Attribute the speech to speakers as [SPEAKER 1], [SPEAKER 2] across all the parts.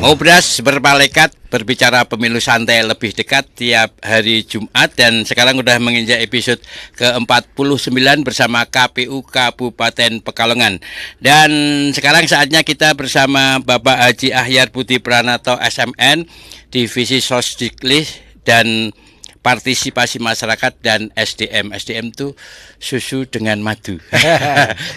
[SPEAKER 1] Ngobras bermalekat berbicara pemilu santai lebih dekat tiap hari Jumat dan sekarang udah menginjak episode ke-49 bersama KPU Kabupaten Pekalongan. Dan sekarang saatnya kita bersama Bapak Haji Ahyar Budi Pranato SMN, Divisi Sosdiklis dan Partisipasi Masyarakat dan SDM. SDM itu susu dengan madu.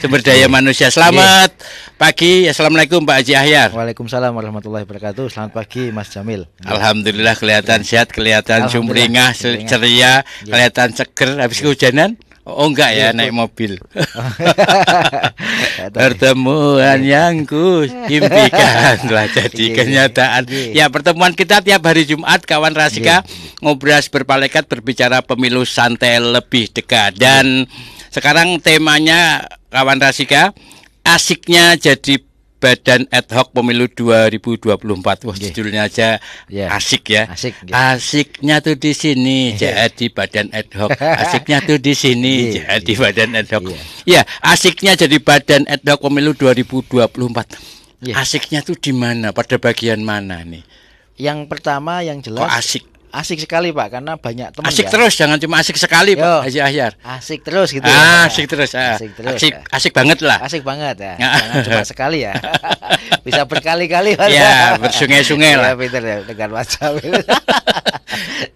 [SPEAKER 1] Sumber daya manusia. Selamat pagi. Assalamualaikum Pak Haji Ahyar.
[SPEAKER 2] Waalaikumsalam warahmatullahi wabarakatuh. Selamat pagi Mas Jamil.
[SPEAKER 1] Alhamdulillah kelihatan sehat, kelihatan sumringah, ceria, kelihatan seger. Habis kehujanan? Oh enggak ya, naik mobil. Pertemuan yang ku impikan telah jadi kenyataan. Ya, pertemuan kita tiap hari Jumat, kawan Rasika, ngobras bermalekat berbicara pemilu santai lebih dekat. Dan sekarang temanya, kawan Rasika, asiknya jadi Badan Ad Hoc Pemilu 2024. Wah, judulnya aja asik ya. Asiknya tuh di sini jadi Badan Ad Hoc. Asiknya tuh di sini jadi Badan Ad Hoc. Ya, asiknya jadi Badan Ad Hoc Pemilu 2024. Asiknya tuh di mana? Pada bagian mana nih?
[SPEAKER 2] Yang pertama yang jelas.
[SPEAKER 1] Kok asik?
[SPEAKER 2] Asik sekali Pak, karena banyak teman.
[SPEAKER 1] Asik terus, jangan cuma asik sekali Pak Haji Ahyar.
[SPEAKER 2] Asik terus gitu ya.
[SPEAKER 1] Asik terus. Asik banget lah.
[SPEAKER 2] Asik banget ya. Jangan cuma sekali ya. Bisa berkali-kali Pak.
[SPEAKER 1] Ya, bersungai-sungai lah.
[SPEAKER 2] Ya, pinter ya dengan macam.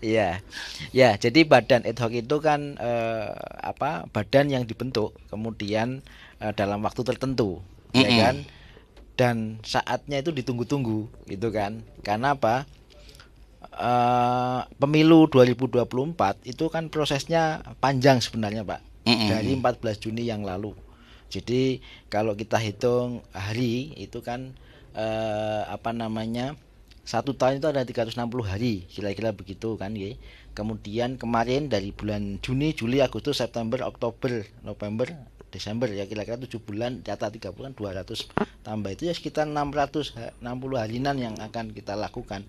[SPEAKER 2] Iya. Ya, jadi badan ad hoc itu kan badan yang dibentuk kemudian dalam waktu tertentu, ya kan? Dan saatnya itu ditunggu-tunggu gitu kan. Karena apa? Pemilu 2024 itu kan prosesnya panjang sebenarnya Pak, dari 14 Juni yang lalu. Jadi kalau kita hitung hari itu kan 1 tahun itu ada 360 hari kira-kira begitu kan ya. Kemudian kemarin dari bulan Juni, Juli, Agustus, September, Oktober, November, Desember ya kira-kira 7 bulan, data 3 bulan 200 tambah itu ya sekitar 660 harinan yang akan kita lakukan.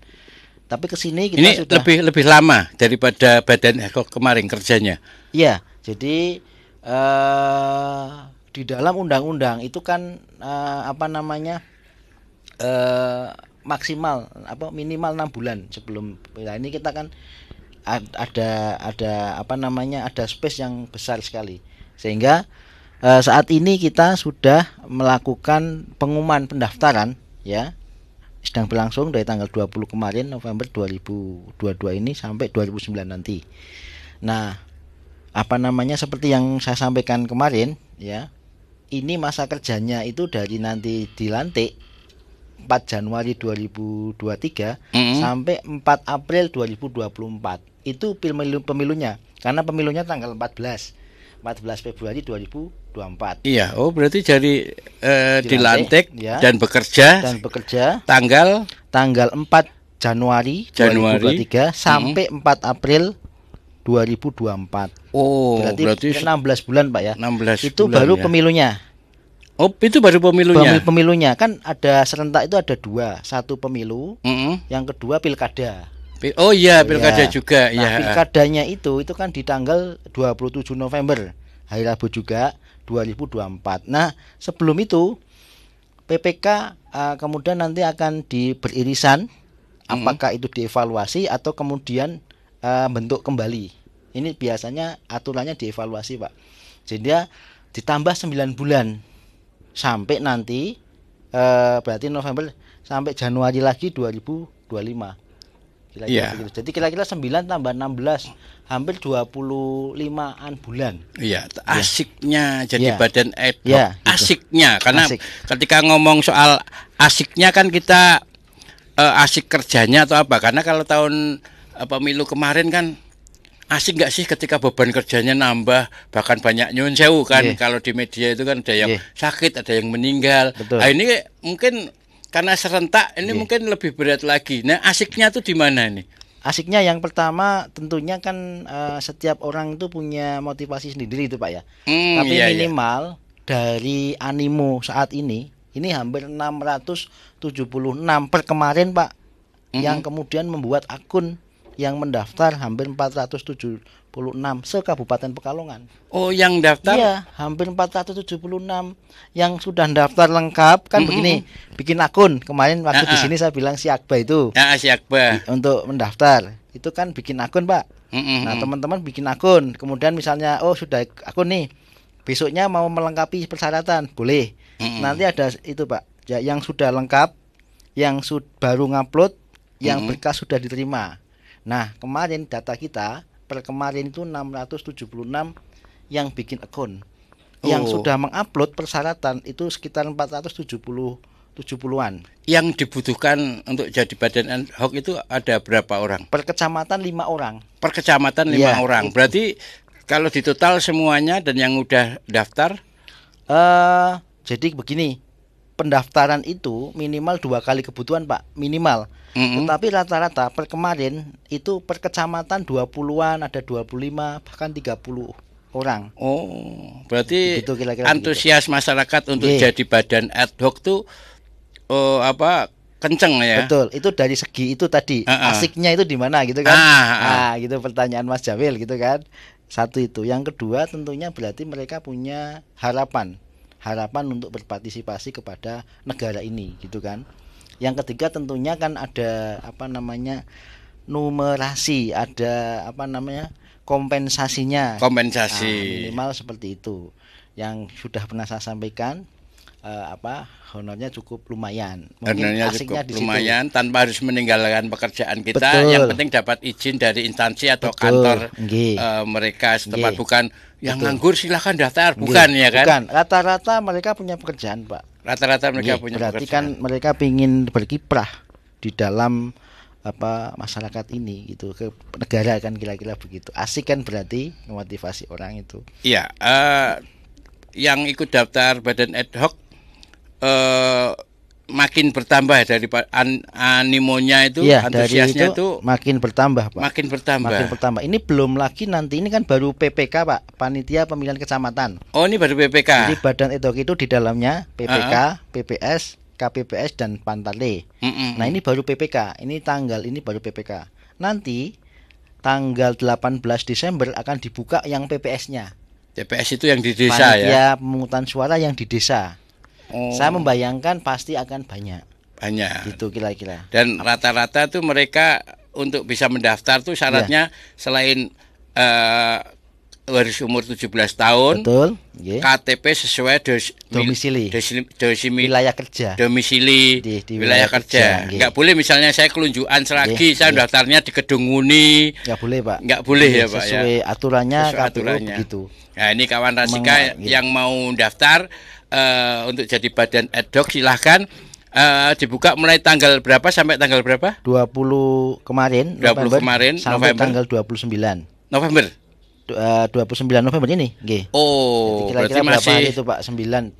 [SPEAKER 2] Tapi kesini kita
[SPEAKER 1] ini
[SPEAKER 2] sudah
[SPEAKER 1] lebih lama daripada Badan Ad Hoc kemarin kerjanya.
[SPEAKER 2] Iya, jadi di dalam undang-undang itu kan maksimal minimal 6 bulan sebelum. Nah, ini kita kan ada space yang besar sekali. Sehingga saat ini kita sudah melakukan pengumuman pendaftaran ya. Sedang berlangsung dari tanggal 20 kemarin November 2022 ini sampai 2009 nanti. Nah, seperti yang saya sampaikan kemarin ya. Ini masa kerjanya itu dari nanti dilantik 4 Januari 2023 sampai 4 April 2024. Itu pemilunya. Karena pemilunya tanggal 14 Februari 2024.
[SPEAKER 1] Iya, berarti jadi dilantik dan bekerja tanggal
[SPEAKER 2] 4 Januari 2023 sampai 4 April 2024. Berarti 16 bulan Pak ya.
[SPEAKER 1] 16
[SPEAKER 2] itu
[SPEAKER 1] bulan,
[SPEAKER 2] baru
[SPEAKER 1] ya.
[SPEAKER 2] Pemilunya.
[SPEAKER 1] Itu baru pemilunya.
[SPEAKER 2] Pemilunya kan ada serentak itu ada 2, satu pemilu, yang kedua pilkada.
[SPEAKER 1] Pilkada juga.
[SPEAKER 2] Nah, pilkadanya itu kan di tanggal 27 November, hari Rabu juga 2024. Nah, sebelum itu PPK kemudian nanti akan beririsan apakah itu dievaluasi atau kemudian bentuk kembali. Ini biasanya aturannya dievaluasi, Pak. Jadi dia ditambah 9 bulan sampai nanti berarti November sampai Januari lagi 2025. Jadi kira-kira 9 tambah 16 hampir 25-an bulan.
[SPEAKER 1] Iya, asiknya jadi Badan Ad Hoc. Gitu. Asiknya karena ketika ngomong soal asiknya kan kita asik kerjanya atau apa? Karena kalau tahun pemilu kemarin kan asik nggak sih ketika beban kerjanya nambah, bahkan banyak nyun sewu kan. Kalau di media itu kan ada yang sakit, ada yang meninggal. Nah, ini mungkin karena serentak ini mungkin lebih berat lagi. Nah, asiknya tuh di mana nih?
[SPEAKER 2] Asiknya yang pertama tentunya kan setiap orang itu punya motivasi sendiri itu Pak ya. Tapi minimal dari animo saat ini hampir 676 per kemarin Pak. Yang kemudian membuat akun yang mendaftar hampir 472 se-Kabupaten Pekalongan.
[SPEAKER 1] Oh, yang daftar?
[SPEAKER 2] Iya, hampir 476 yang sudah daftar lengkap kan begini, bikin akun. Kemarin waktu di sini saya bilang si Akba itu.
[SPEAKER 1] Si Akba.
[SPEAKER 2] Untuk mendaftar. Itu kan bikin akun, Pak. Nah, teman-teman bikin akun. Kemudian misalnya sudah akun nih. Besoknya mau melengkapi persyaratan, boleh. Nanti ada itu, Pak. Ya, yang sudah lengkap, yang baru ngupload, yang berkas sudah diterima. Nah, kemarin data kita per kemarin itu 676 yang bikin akun. Yang sudah mengupload persyaratan itu sekitar 470-an.
[SPEAKER 1] Yang dibutuhkan untuk jadi badan ad hoc itu ada berapa orang?
[SPEAKER 2] Per kecamatan 5 orang.
[SPEAKER 1] Per kecamatan 5 orang. Berarti kalau ditotal semuanya dan yang udah daftar?
[SPEAKER 2] Jadi begini, pendaftaran itu minimal 2 kali kebutuhan, Pak, minimal. Tetapi rata-rata per kemarin itu per kecamatan 20-an, ada 25 bahkan 30 orang.
[SPEAKER 1] Oh, berarti
[SPEAKER 2] begitu, kira-kira
[SPEAKER 1] antusias begitu. Masyarakat untuk jadi badan ad hoc tuh kenceng ya.
[SPEAKER 2] Betul, itu dari segi itu tadi. Asiknya itu di mana gitu kan? Gitu pertanyaan Mas Jamil gitu kan. Satu itu. Yang kedua tentunya berarti mereka punya harapan untuk berpartisipasi kepada negara ini gitu kan. Yang ketiga tentunya kan ada numerasi, ada kompensasinya. Minimal seperti itu. Yang sudah pernah saya sampaikan honornya cukup lumayan.
[SPEAKER 1] Honornya cukup lumayan tanpa harus meninggalkan pekerjaan kita. Betul. Yang penting dapat izin dari instansi atau kantor mereka setempat. Bukan yang nganggur silahkan daftar, bukan ya kan?
[SPEAKER 2] Bukan. Rata-rata mereka punya pekerjaan, Pak.
[SPEAKER 1] Rata-rata mereka punya
[SPEAKER 2] berarti
[SPEAKER 1] pekerjaan.
[SPEAKER 2] Kan mereka ingin berkiprah di dalam masyarakat ini gitu, ke negara kan, kira-kira begitu. Asik kan berarti memotivasi orang itu.
[SPEAKER 1] Iya, yang ikut daftar badan ad hoc makin bertambah dari animonya itu, antusiasnya itu
[SPEAKER 2] makin bertambah, Pak.
[SPEAKER 1] Makin bertambah.
[SPEAKER 2] Ini belum lagi nanti, ini kan baru PPK, Pak, Panitia Pemilihan Kecamatan.
[SPEAKER 1] Oh, ini baru PPK.
[SPEAKER 2] Jadi badan ad hoc itu di dalamnya PPK, PPS, KPPS dan Pantale. Nah, ini baru PPK. Ini baru PPK. Nanti tanggal 18 Desember akan dibuka yang PPS-nya.
[SPEAKER 1] PPS itu yang di desa.
[SPEAKER 2] Panitia
[SPEAKER 1] ya.
[SPEAKER 2] Pemungutan suara yang di desa. Saya membayangkan pasti akan banyak. Gitu kira-kira.
[SPEAKER 1] Dan rata-rata tuh mereka untuk bisa mendaftar tuh syaratnya selain harus umur 17 tahun.
[SPEAKER 2] Betul.
[SPEAKER 1] KTP sesuai
[SPEAKER 2] domisili. Wilayah kerja.
[SPEAKER 1] Domisili di wilayah kerja. Enggak boleh misalnya saya kelunjukan Seragi, saya daftarnya di Kedung Muni.
[SPEAKER 2] Enggak boleh, Pak.
[SPEAKER 1] Enggak boleh ya, Pak,
[SPEAKER 2] sesuai aturannya, begitu.
[SPEAKER 1] Nah, ini kawan Rasika yang mau daftar untuk jadi badan ad hoc silahkan dibuka mulai tanggal berapa sampai tanggal berapa?
[SPEAKER 2] 20 kemarin.
[SPEAKER 1] 20 kemarin
[SPEAKER 2] sampai
[SPEAKER 1] November.
[SPEAKER 2] Tanggal 29.
[SPEAKER 1] November.
[SPEAKER 2] 29 November ini, nggih.
[SPEAKER 1] Oh,
[SPEAKER 2] kira-kira
[SPEAKER 1] berarti masih
[SPEAKER 2] hari itu, Pak? 9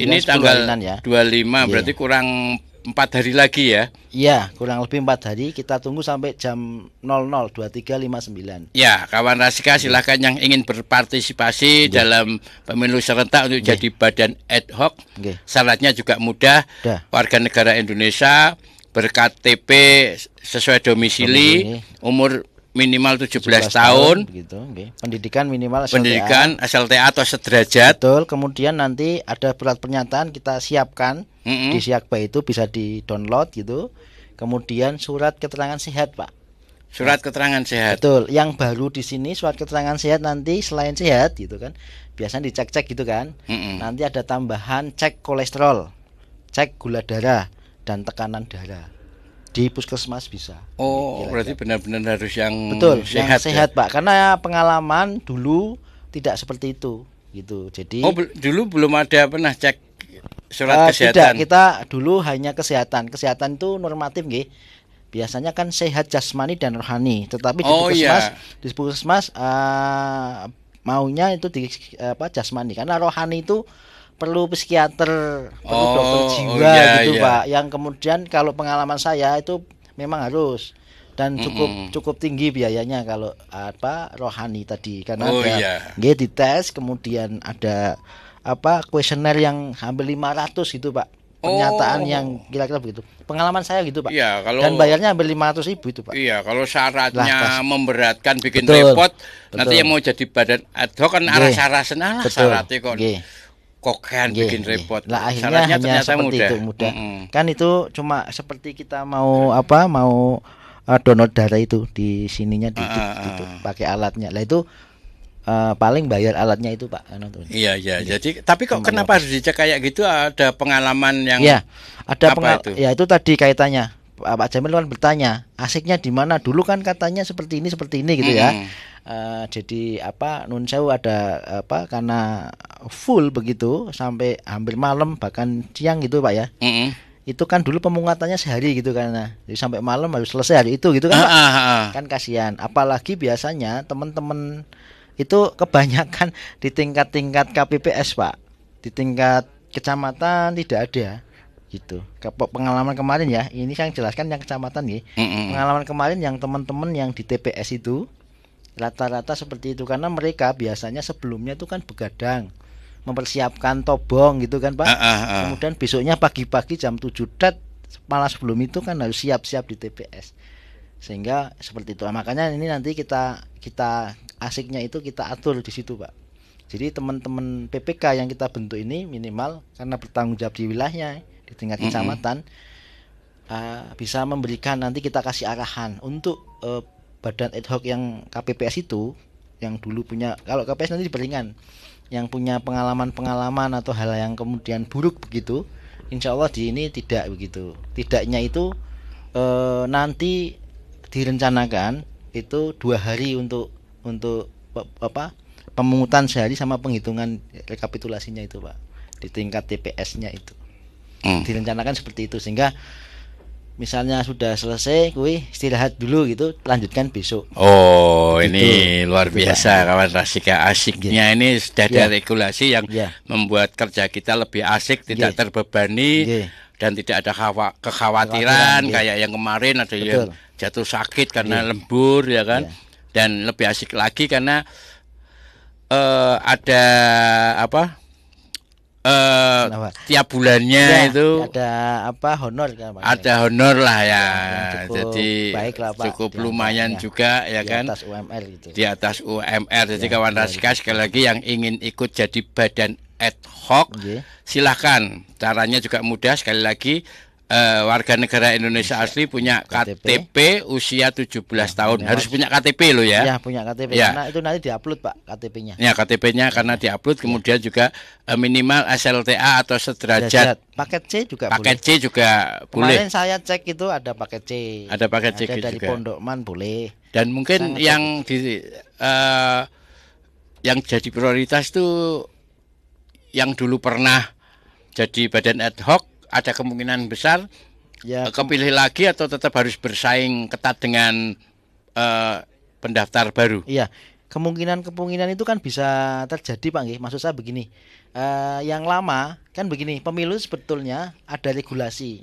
[SPEAKER 1] ini tanggal
[SPEAKER 2] ya.
[SPEAKER 1] 25, berarti kurang 4 hari lagi ya.
[SPEAKER 2] Iya, kurang lebih 4 hari. Kita tunggu sampai jam 00.23.59.
[SPEAKER 1] Ya, kawan Rasika silakan yang ingin berpartisipasi dalam pemilu serentak untuk jadi badan ad hoc. Syaratnya juga mudah. Warga negara Indonesia, berKTP sesuai domisili, umur minimal 17 tahun
[SPEAKER 2] begitu, pendidikan minimal
[SPEAKER 1] SLTA atau sederajat.
[SPEAKER 2] Betul. Kemudian nanti ada surat pernyataan kita siapkan di Siakba, itu bisa di-download gitu. Kemudian surat keterangan sehat, Pak.
[SPEAKER 1] Surat keterangan sehat.
[SPEAKER 2] Betul. Yang baru di sini surat keterangan sehat nanti selain sehat gitu kan, biasanya dicek-cek gitu kan. Nanti ada tambahan cek kolesterol, cek gula darah dan tekanan darah. Di puskesmas bisa.
[SPEAKER 1] Oh, berarti benar-benar harus yang
[SPEAKER 2] sehat, yang sehat, Pak. Karena pengalaman dulu tidak seperti itu, gitu. Jadi
[SPEAKER 1] dulu belum ada pernah cek surat kesehatan.
[SPEAKER 2] Tidak, kita dulu hanya kesehatan. Kesehatan itu normatif, nggih. Biasanya kan sehat jasmani dan rohani. Tetapi di puskesmas maunya itu di jasmani, karena rohani itu perlu psikiater, perlu dokter jiwa Pak. Yang kemudian kalau pengalaman saya itu memang harus dan cukup tinggi biayanya kalau rohani tadi, karena dites, kemudian ada kuesioner yang hampir 500 gitu, Pak. Pernyataan yang kira-kira begitu. Pengalaman saya gitu, Pak.
[SPEAKER 1] Iya, kalau
[SPEAKER 2] dan bayarnya hampir 500.000 itu, Pak.
[SPEAKER 1] Iya, kalau syaratnya
[SPEAKER 2] Lah,
[SPEAKER 1] memberatkan, bikin
[SPEAKER 2] betul,
[SPEAKER 1] repot,
[SPEAKER 2] betul.
[SPEAKER 1] nanti yang mau jadi badan ad hoc kan arah sarasen syaratnya kok. Kokean bikin repot.
[SPEAKER 2] Lah akhirnya hanya seperti
[SPEAKER 1] mudah.
[SPEAKER 2] itu mudah. Kan itu cuma seperti kita mau donor darah itu di sininya gitu, pakai alatnya. Lah itu paling bayar alatnya itu, Pak.
[SPEAKER 1] Iya. Jadi tapi kok kenapa harus dicek kayak gitu? Ada pengalaman yang
[SPEAKER 2] ada
[SPEAKER 1] itu?
[SPEAKER 2] Ya itu tadi kaitannya. Pak Jamil kan bertanya, asiknya di mana? Dulu kan katanya seperti ini gitu ya. Jadi nun sewu ada karena full begitu sampai hampir malam bahkan siang gitu, Pak ya. Itu kan dulu pemungutannya sehari gitu karena jadi sampai malam harus selesai hari itu gitu kan, Pak. Kan kasihan. Apalagi biasanya teman-teman itu kebanyakan di tingkat-tingkat KPPS, Pak. Di tingkat kecamatan tidak ada gitu. Pengalaman kemarin ya, ini saya jelaskan yang kecamatan ya. Pengalaman kemarin yang teman-teman yang di TPS itu rata-rata seperti itu karena mereka biasanya sebelumnya itu kan begadang, mempersiapkan tobong gitu kan, Pak. Kemudian besoknya pagi-pagi jam 7 malah sebelum itu kan harus siap-siap di TPS. Sehingga seperti itu. Makanya ini nanti kita asiknya itu kita atur di situ, Pak. Jadi teman-teman PPK yang kita bentuk ini minimal karena bertanggung jawab di wilayahnya di tingkat kecamatan bisa memberikan, nanti kita kasih arahan untuk badan ad hoc yang KPPS itu yang dulu punya, kalau KPS nanti diberikan yang punya pengalaman atau hal yang kemudian buruk begitu, insya Allah di ini tidak begitu. Tidaknya itu nanti direncanakan itu 2 hari untuk pemungutan sehari sama penghitungan rekapitulasinya itu, Pak, di tingkat TPS-nya itu. Direncanakan seperti itu sehingga misalnya sudah selesai, kuwi istirahat dulu gitu, lanjutkan besok.
[SPEAKER 1] Ini luar biasa, kawan Rasika. Asiknya ini sudah ada regulasi yang membuat kerja kita lebih asik, tidak terbebani, dan tidak ada kekhawatiran kayak yang kemarin ada yang jatuh sakit karena lembur ya kan. Dan lebih asik lagi karena ada tiap bulannya itu
[SPEAKER 2] ada honor kan, Pak?
[SPEAKER 1] Ada honor lah ya,
[SPEAKER 2] cukup
[SPEAKER 1] jadi
[SPEAKER 2] baik lah, Pak,
[SPEAKER 1] cukup lumayan juga ya kan,
[SPEAKER 2] di atas UMR gitu.
[SPEAKER 1] Di atas UMR. Jadi kawan Rasika sekali lagi yang ingin ikut jadi badan ad hoc silahkan. Caranya juga mudah, sekali lagi warga negara Indonesia asli punya KTP usia 17 tahun. Harus punya KTP loh ya.
[SPEAKER 2] Iya, punya KTP. Karena itu nanti diupload, Pak, KTP-nya.
[SPEAKER 1] Ya, KTP-nya karena diupload, kemudian juga minimal SLTA atau sederajat.
[SPEAKER 2] Paket C juga
[SPEAKER 1] paket
[SPEAKER 2] boleh.
[SPEAKER 1] C juga boleh.
[SPEAKER 2] Kemarin saya cek itu ada paket C.
[SPEAKER 1] Ada paket C
[SPEAKER 2] dari
[SPEAKER 1] juga.
[SPEAKER 2] Pondokman boleh.
[SPEAKER 1] Dan mungkin yang yang jadi prioritas itu yang dulu pernah jadi badan ad hoc, ada kemungkinan besar kepilih lagi atau tetap harus bersaing ketat dengan pendaftar baru?
[SPEAKER 2] Iya, kemungkinan itu kan bisa terjadi, Pak. Maksud saya begini, yang lama kan begini, pemilu sebetulnya ada regulasi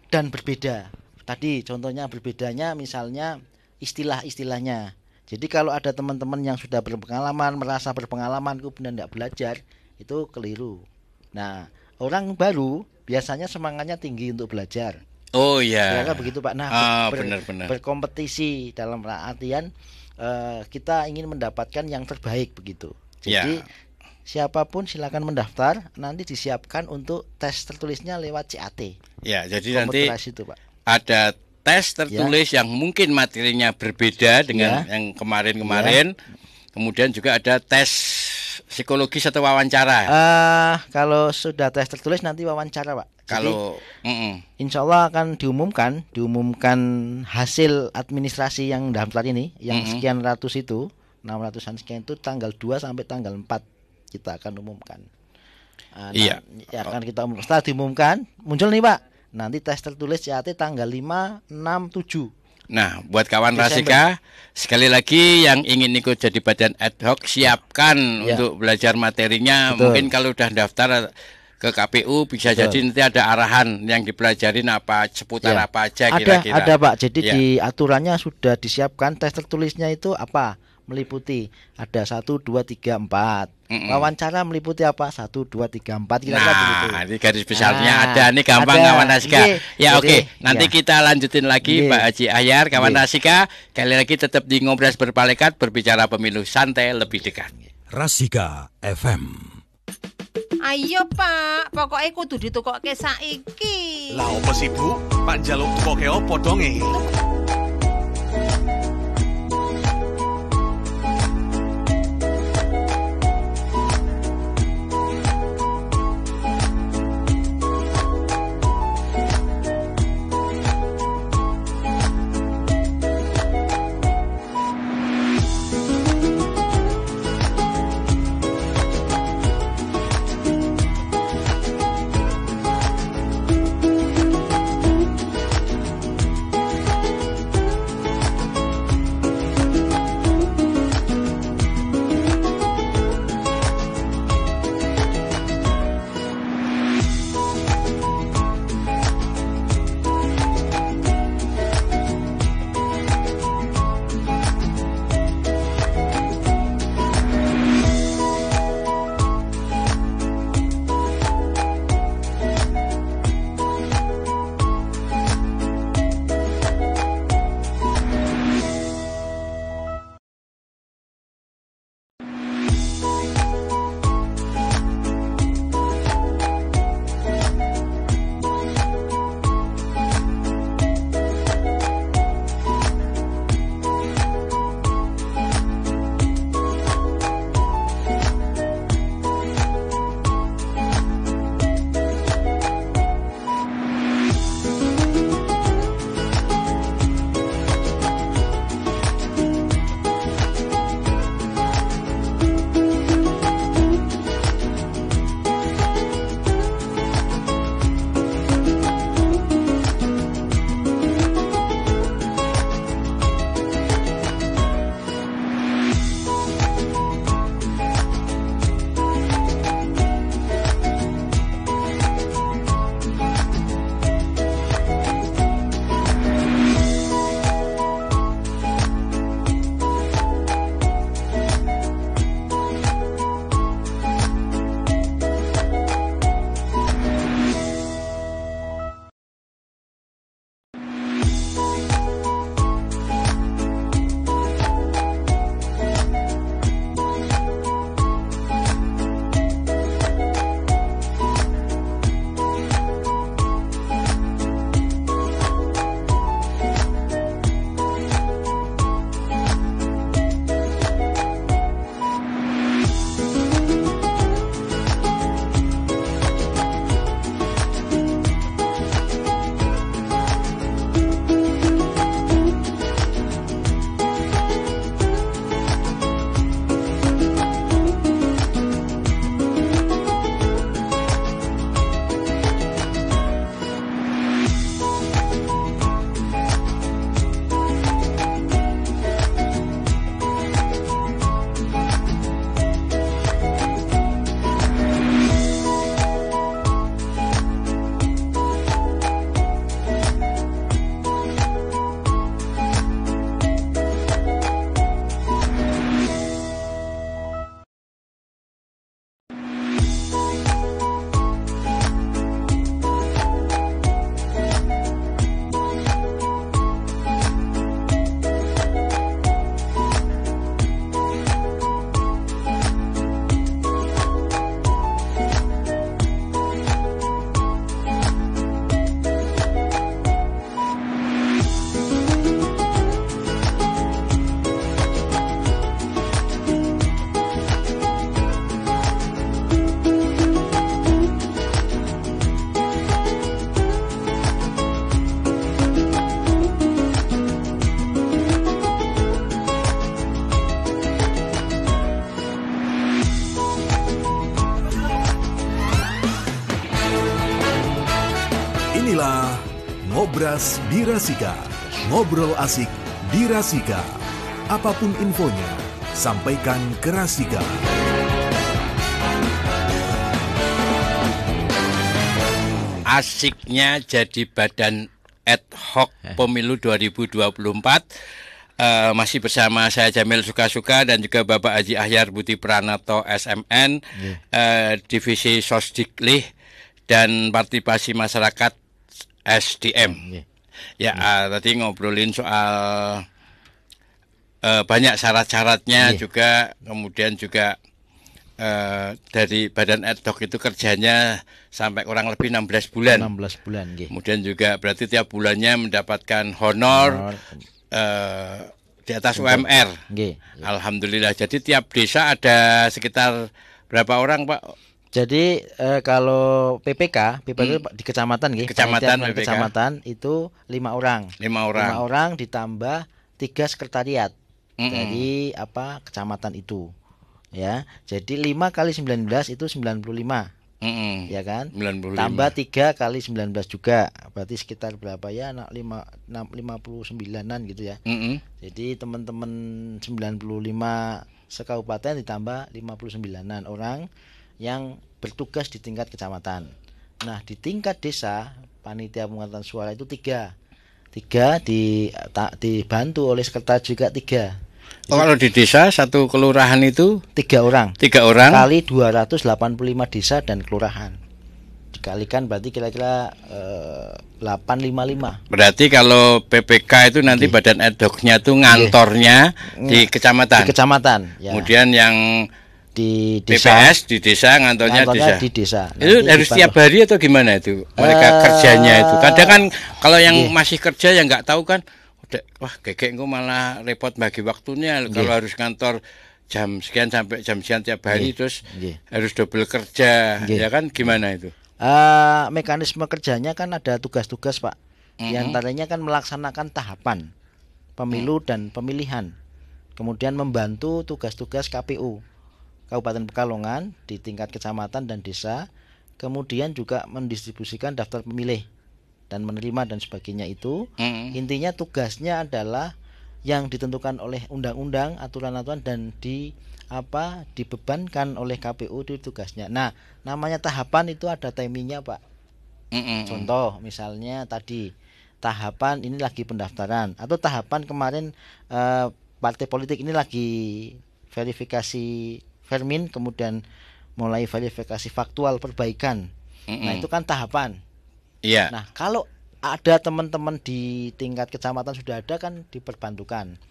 [SPEAKER 2] dan berbeda. Tadi contohnya berbedanya misalnya istilah-istilahnya. Jadi kalau ada teman-teman yang sudah berpengalaman, merasa berpengalaman kemudian tidak belajar, itu keliru. Nah, orang baru biasanya semangatnya tinggi untuk belajar.
[SPEAKER 1] Oh iya.
[SPEAKER 2] Kira-kira begitu, Pak. Nah,
[SPEAKER 1] benar.
[SPEAKER 2] Berkompetisi dalam artian kita ingin mendapatkan yang terbaik begitu. Jadi siapapun silakan mendaftar, nanti disiapkan untuk tes tertulisnya lewat CAT.
[SPEAKER 1] Ya, jadi nanti
[SPEAKER 2] itu, Pak,
[SPEAKER 1] ada tes tertulis yang mungkin materinya berbeda dengan yang kemarin-kemarin. Kemudian juga ada tes psikologis atau wawancara.
[SPEAKER 2] Kalau sudah tes tertulis nanti wawancara, Pak.
[SPEAKER 1] Kalau
[SPEAKER 2] insya Allah akan diumumkan hasil administrasi yang daftar ini, yang sekian ratus itu, 600-an sekian itu tanggal 2 sampai tanggal 4 kita akan umumkan. Akan kita umumkan. Setelah diumumkan, muncul nih, Pak, nanti tes tertulis CAT tanggal 5, 6, 7.
[SPEAKER 1] Nah, buat kawan Rasika, sekali lagi yang ingin ikut jadi badan ad hoc, siapkan untuk belajar materinya.
[SPEAKER 2] Betul.
[SPEAKER 1] Mungkin kalau udah daftar ke KPU bisa jadi nanti ada arahan yang dipelajarin apa, seputar apa aja kira-kira.
[SPEAKER 2] Ada, Pak. Jadi di aturannya sudah disiapkan tes tertulisnya itu apa, meliputi ada 1, 2, 3, 4. Wawancara meliputi apa? 1, 2, 3, 4 kira-kira begitu.
[SPEAKER 1] Nah, ini garis besarnya ada nih gampang kawan Rasika. Ya oke, nanti kita lanjutin lagi Pak Haji Ahyar kawan Rasika. Kali lagi tetap di Ngobras Berpalekat berbicara pemilu santai lebih dekat.
[SPEAKER 3] Rasika FM.
[SPEAKER 4] Ayo Pak, pokoknya kudu ditukokke saiki.
[SPEAKER 5] Lah opo sih Bu? Pak njaluk tukoke opo donge?
[SPEAKER 3] Inilah Ngobras di Rasika. Ngobrol asik di Rasika. Apapun infonya, sampaikan ke Rasika.
[SPEAKER 1] Asiknya jadi badan ad hoc pemilu 2024. Masih bersama saya Jamil Sukasuka dan juga Bapak Haji Ahyar Budi Pranoto SMN, Divisi Sosdiklih dan Partisipasi Masyarakat SDM. Ya, tadi ngobrolin soal banyak syarat-syaratnya juga, kemudian juga dari Badan Ad hoc itu kerjanya sampai kurang lebih 16 bulan.
[SPEAKER 2] 16 bulan.
[SPEAKER 1] Kemudian juga berarti tiap bulannya mendapatkan honor. Di atas UMR. Alhamdulillah. Jadi tiap desa ada sekitar berapa orang, Pak?
[SPEAKER 2] Jadi kalau PPK itu di kecamatan, kecamatan itu 5 orang. 5 orang ditambah 3 sekretariat dari kecamatan itu. Ya. Jadi 5 kali 19 itu 95. Ya kan? 95. Tambah 3 kali 19 juga. Berarti sekitar berapa ya? 59-an gitu ya. Jadi teman-teman 95 sekabupaten ditambah 59-an orang yang bertugas di tingkat kecamatan. Nah, di tingkat desa panitia pemungutan suara itu 3 dibantu oleh sekretaris juga 3.
[SPEAKER 1] Kalau di desa satu kelurahan itu
[SPEAKER 2] 3 orang.
[SPEAKER 1] 3 orang
[SPEAKER 2] kali 285 desa dan kelurahan. Dikalikan berarti kira-kira 855.
[SPEAKER 1] Berarti kalau PPK itu nanti Badan Ad hoc-nya itu ngantornya di kecamatan.
[SPEAKER 2] Di kecamatan, ya.
[SPEAKER 1] Kemudian yang
[SPEAKER 2] di desa,
[SPEAKER 1] PPS di desa ngantornya
[SPEAKER 2] di desa.
[SPEAKER 1] Itu harus tiap hari atau gimana itu? Mereka kerjanya itu. Kadang kan kalau yang masih kerja yang nggak tahu kan, wah gegek engko malah repot bagi waktunya kalau harus kantor jam sekian sampai jam sekian tiap hari terus harus double kerja ya kan, gimana itu?
[SPEAKER 2] Mekanisme kerjanya kan ada tugas-tugas, Pak. Di antaranya kan melaksanakan tahapan pemilu dan pemilihan. Kemudian membantu tugas-tugas KPU Kabupaten Pekalongan di tingkat kecamatan dan desa. Kemudian juga mendistribusikan daftar pemilih dan menerima dan sebagainya itu. Intinya tugasnya adalah yang ditentukan oleh undang-undang, aturan-aturan dan dibebankan oleh KPU itu tugasnya. Nah, namanya tahapan itu ada timingnya, Pak. Contoh misalnya tadi tahapan ini lagi pendaftaran, atau tahapan kemarin partai politik ini lagi verifikasi Vermin, kemudian mulai verifikasi faktual perbaikan. Nah, itu kan tahapan.
[SPEAKER 1] Iya.
[SPEAKER 2] Nah, kalau ada teman-teman di tingkat kecamatan sudah ada kan diperbantukan.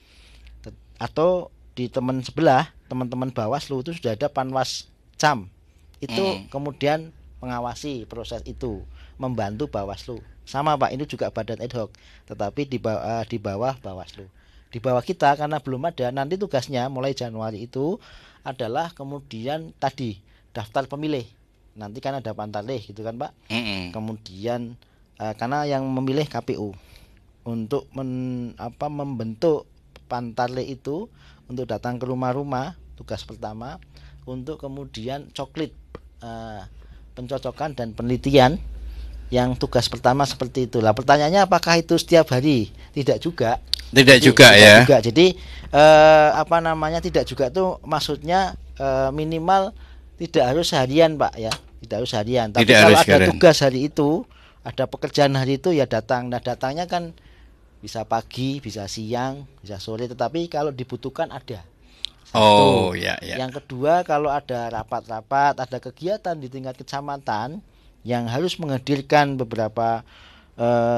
[SPEAKER 2] Atau di teman sebelah, teman-teman Bawaslu itu sudah ada Panwas Cam. Itu kemudian mengawasi proses itu, membantu Bawaslu. Sama, Pak, ini juga Badan Ad hoc, tetapi di bawah Bawaslu. Di bawah kita karena belum ada, nanti tugasnya mulai Januari itu adalah kemudian tadi daftar pemilih. Nanti kan ada pantarlih gitu kan, Pak. Kemudian karena yang memilih KPU untuk membentuk pantarlih itu untuk datang ke rumah-rumah, tugas pertama untuk kemudian coklit pencocokan dan penelitian, yang tugas pertama seperti itu. Lah pertanyaannya apakah itu setiap hari? Tidak juga.
[SPEAKER 1] Tidak juga.
[SPEAKER 2] Jadi tidak juga tuh maksudnya minimal tidak harus harian, Pak, ya. Tidak harus harian. Tapi kalau ada tugas hari itu, ada pekerjaan hari itu ya datang. Nah, datangnya kan bisa pagi, bisa siang, bisa sore, tetapi kalau dibutuhkan ada.
[SPEAKER 1] Satu.
[SPEAKER 2] Yang kedua, kalau ada rapat-rapat, ada kegiatan di tingkat kecamatan yang harus menghadirkan beberapa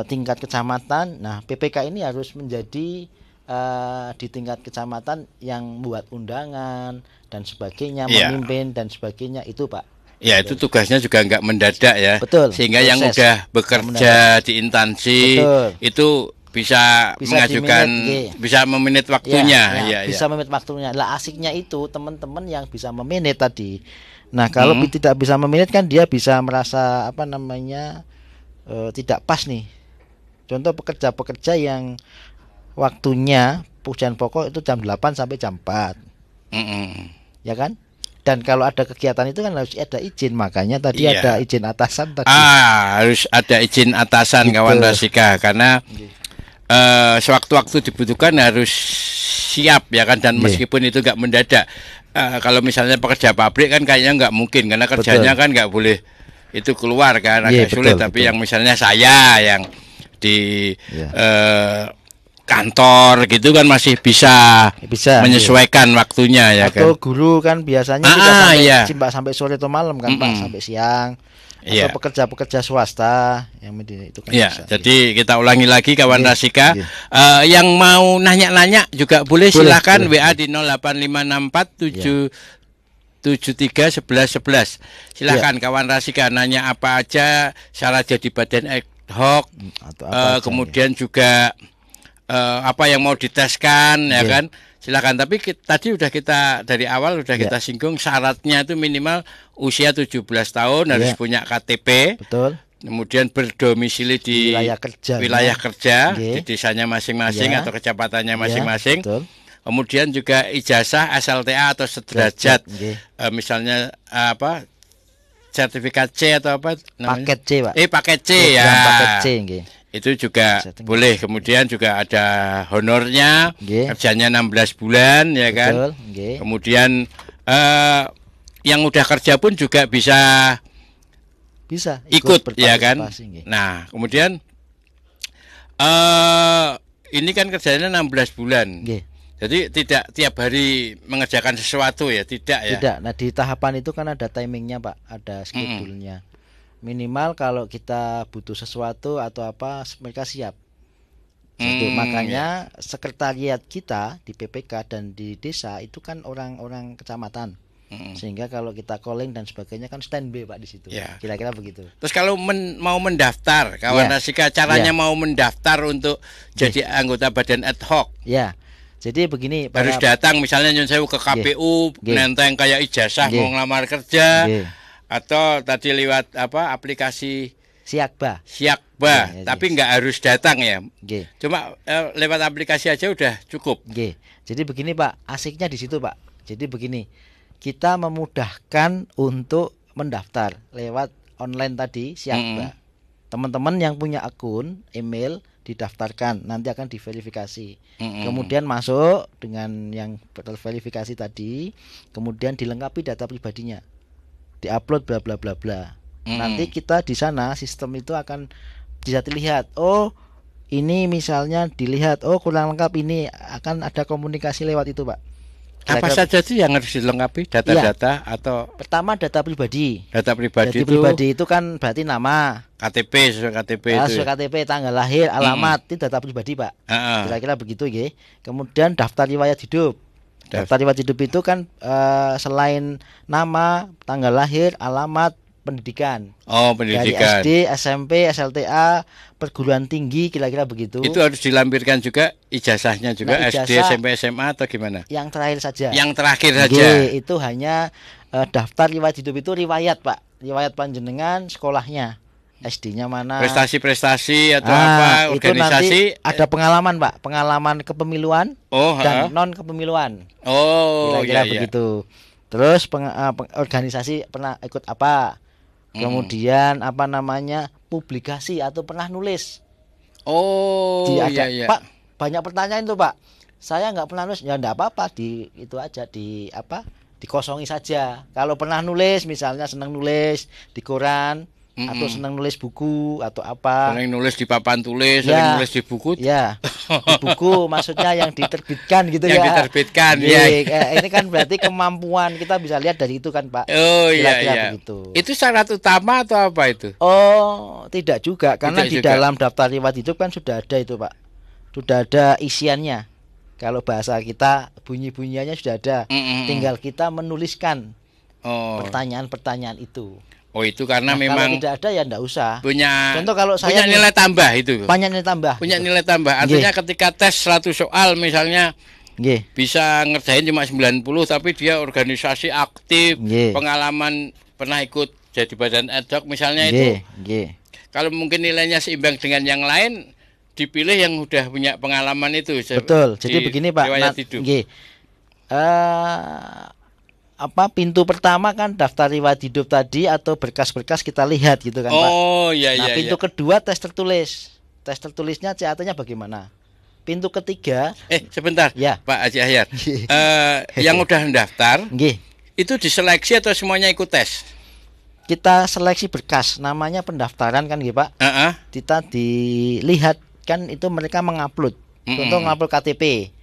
[SPEAKER 2] tingkat kecamatan. Nah, PPK ini harus menjadi di tingkat kecamatan yang membuat undangan dan sebagainya, memimpin dan sebagainya itu, Pak.
[SPEAKER 1] Ya, itu tugasnya juga nggak mendadak ya.
[SPEAKER 2] Betul.
[SPEAKER 1] Sehingga yang udah bekerja di instansi itu bisa mengajukan, bisa meminit waktunya.
[SPEAKER 2] Bisa meminit waktunya. Lah asiknya itu teman-teman yang bisa meminit tadi. Nah, kalau tidak bisa meminit kan dia bisa merasa tidak pas nih. Contoh pekerja-pekerja yang waktunya pekerjaan pokok itu jam 8 sampai jam 4. Ya kan? Dan kalau ada kegiatan itu kan harus ada izin, makanya tadi ada izin atasan tadi.
[SPEAKER 1] Harus ada izin atasan, gitu. Kawan Rasika, karena sewaktu-waktu dibutuhkan harus siap ya kan, dan meskipun itu nggak mendadak. Kalau misalnya pekerja pabrik kan kayaknya nggak mungkin, karena kerjanya kan nggak boleh itu keluar kan, agak sulit. Tapi yang misalnya saya yang di kantor gitu kan masih bisa menyesuaikan waktunya ya
[SPEAKER 2] atau
[SPEAKER 1] kan.
[SPEAKER 2] guru kan biasanya tidak sampai
[SPEAKER 1] iya.
[SPEAKER 2] sampai sore atau malam kan Pak, sampai siang. Atau pekerja-pekerja swasta yang itu kan
[SPEAKER 1] ya,
[SPEAKER 2] bisa.
[SPEAKER 1] jadi kita ulangi lagi kawan
[SPEAKER 2] Nggih,
[SPEAKER 1] Rasika.
[SPEAKER 2] nggih.
[SPEAKER 1] Yang mau nanya-nanya juga boleh, silakan
[SPEAKER 2] boleh.
[SPEAKER 1] WA di 08564 73 11 11. Silakan kawan Rasika nanya apa aja, syarat jadi badan ad hoc,
[SPEAKER 2] Atau apa aja,
[SPEAKER 1] kemudian juga apa yang mau diteskan ya kan. Silakan, tapi tadi udah kita dari awal udah kita singgung syaratnya itu minimal usia 17 tahun, harus punya KTP.
[SPEAKER 2] Betul.
[SPEAKER 1] Kemudian berdomisili di wilayah kerja di desanya masing-masing atau kecamatannya masing-masing. Kemudian juga ijazah SLTA atau sederajat, misalnya apa sertifikat C atau apa namanya?
[SPEAKER 2] Paket C, Pak.
[SPEAKER 1] Paket C ya.
[SPEAKER 2] Paket C, nggih.
[SPEAKER 1] Itu juga boleh. Kemudian juga ada honornya, kerjanya 16 bulan ya kan. Kemudian yang udah kerja pun juga bisa ikut ya kan. Nah, kemudian ini kan kerjanya 16 bulan. Jadi tidak tiap hari mengerjakan sesuatu ya, tidak ya.
[SPEAKER 2] Tidak. Nah, di tahapan itu kan ada timingnya, Pak, ada schedule-nya. Minimal kalau kita butuh sesuatu atau apa, mereka siap. Makanya sekretariat kita di PPK dan di desa itu kan orang-orang kecamatan. Sehingga kalau kita calling dan sebagainya kan standby Pak di situ. Kira-kira begitu.
[SPEAKER 1] Terus kalau mau mendaftar, kawan Rasika, caranya mau mendaftar untuk jadi anggota badan ad hoc.
[SPEAKER 2] Ya. Jadi begini,
[SPEAKER 1] harus datang misalnya nyun sewu ke KPU, nenteng kayak ijazah mau ngelamar kerja. Atau tadi lewat apa aplikasi
[SPEAKER 2] Siakba,
[SPEAKER 1] tapi nggak harus datang ya. Cuma lewat aplikasi aja udah cukup.
[SPEAKER 2] Jadi begini Pak, asiknya di situ Pak. Jadi begini, kita memudahkan untuk mendaftar lewat online tadi Siakba. Teman-teman yang punya akun email didaftarkan, nanti akan diverifikasi. Kemudian masuk dengan yang terverifikasi tadi, kemudian dilengkapi data pribadinya. Diupload bla bla bla bla. Nanti kita di sana sistem itu akan bisa dilihat. Oh, ini misalnya dilihat. Oh, kurang lengkap ini, akan ada komunikasi lewat itu, Pak.
[SPEAKER 1] Apa saja sih yang harus dilengkapi? Data-data atau
[SPEAKER 2] pertama data pribadi.
[SPEAKER 1] Data pribadi
[SPEAKER 2] itu kan berarti nama,
[SPEAKER 1] KTP, sesuai KTP itu.
[SPEAKER 2] Sesuai KTP, tanggal lahir, alamat, itu data pribadi, Pak. Kira-kira begitu, ya. Kemudian daftar riwayat hidup. Daftar riwayat hidup itu kan selain nama, tanggal lahir, alamat, pendidikan.
[SPEAKER 1] Oh, pendidikan.
[SPEAKER 2] Dari SD, SMP, SLTA, perguruan tinggi, kira-kira begitu.
[SPEAKER 1] Itu harus dilampirkan juga ijazahnya juga,
[SPEAKER 2] ijazah,
[SPEAKER 1] SD, SMP, SMA atau gimana?
[SPEAKER 2] Yang terakhir saja.
[SPEAKER 1] Yang terakhir saja.
[SPEAKER 2] Itu hanya daftar riwayat hidup itu riwayat, Pak. Riwayat panjenengan, sekolahnya. SD-nya mana?
[SPEAKER 1] Prestasi-prestasi atau apa? Organisasi?
[SPEAKER 2] Itu nanti ada pengalaman, Pak. Pengalaman kepemiluan dan non kepemiluan.
[SPEAKER 1] Oh,
[SPEAKER 2] kira-kira begitu. Terus organisasi pernah ikut apa? Kemudian apa namanya? Publikasi atau pernah nulis.
[SPEAKER 1] Oh, iya.
[SPEAKER 2] Pak, banyak pertanyaan tuh, Pak. Saya nggak pernah nulis, ya enggak apa-apa, itu aja dikosongi saja. Kalau pernah nulis, misalnya senang nulis di koran, atau senang nulis buku atau apa,
[SPEAKER 1] senang nulis di papan tulis, senang nulis di buku,
[SPEAKER 2] di buku maksudnya yang diterbitkan gitu
[SPEAKER 1] yang diterbitkan,
[SPEAKER 2] ini kan berarti kemampuan kita bisa lihat dari itu kan, Pak.
[SPEAKER 1] Iya.
[SPEAKER 2] Begitu.
[SPEAKER 1] Itu syarat utama atau apa itu?
[SPEAKER 2] Oh, tidak juga, karena di dalam daftar riwayat hidup kan sudah ada itu, Pak. Sudah ada isiannya. Kalau bahasa kita bunyi-bunyiannya sudah ada. Tinggal kita menuliskan pertanyaan-pertanyaan itu.
[SPEAKER 1] Oh, itu karena memang
[SPEAKER 2] kalau tidak ada ya enggak usah.
[SPEAKER 1] Contoh
[SPEAKER 2] kalau saya
[SPEAKER 1] punya nilai tambah itu.
[SPEAKER 2] Punya nilai tambah.
[SPEAKER 1] Punya nilai tambah. Artinya ketika tes 100 soal misalnya bisa ngerjain cuma 90 tapi dia organisasi aktif, pengalaman pernah ikut jadi badan ad hoc misalnya itu. Kalau mungkin nilainya seimbang dengan yang lain, dipilih yang udah punya pengalaman itu.
[SPEAKER 2] Betul. Jadi begini, Pak. Pintu pertama kan daftar riwayat hidup tadi atau berkas-berkas kita lihat gitu kan, Pak. Pintu kedua tes tertulis. Tes tertulisnya CAT-nya bagaimana? Pintu ketiga
[SPEAKER 1] sebentar Pak Haji Ahyar. Yang udah mendaftar itu diseleksi atau semuanya ikut tes?
[SPEAKER 2] Kita seleksi berkas, namanya pendaftaran kan Pak. Kita dilihat kan itu mereka mengupload Contoh ngupload KTP.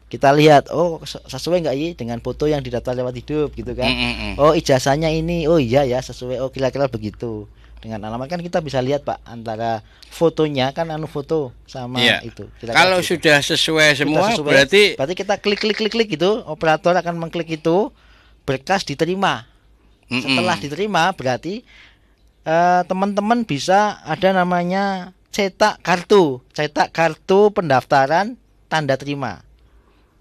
[SPEAKER 2] Kita lihat, oh sesuai nggak dengan foto yang didaftar lewat hidup gitu kan. Oh ijazahnya ini, oh iya ya sesuai, oh kira-kira begitu. Dengan alamat kan kita bisa lihat Pak, antara fotonya kan foto sama itu.
[SPEAKER 1] Kalau gitu. Sudah sesuai semua berarti
[SPEAKER 2] kita klik gitu, operator akan mengklik itu, berkas diterima. Setelah diterima berarti teman-teman bisa ada namanya cetak kartu pendaftaran tanda terima.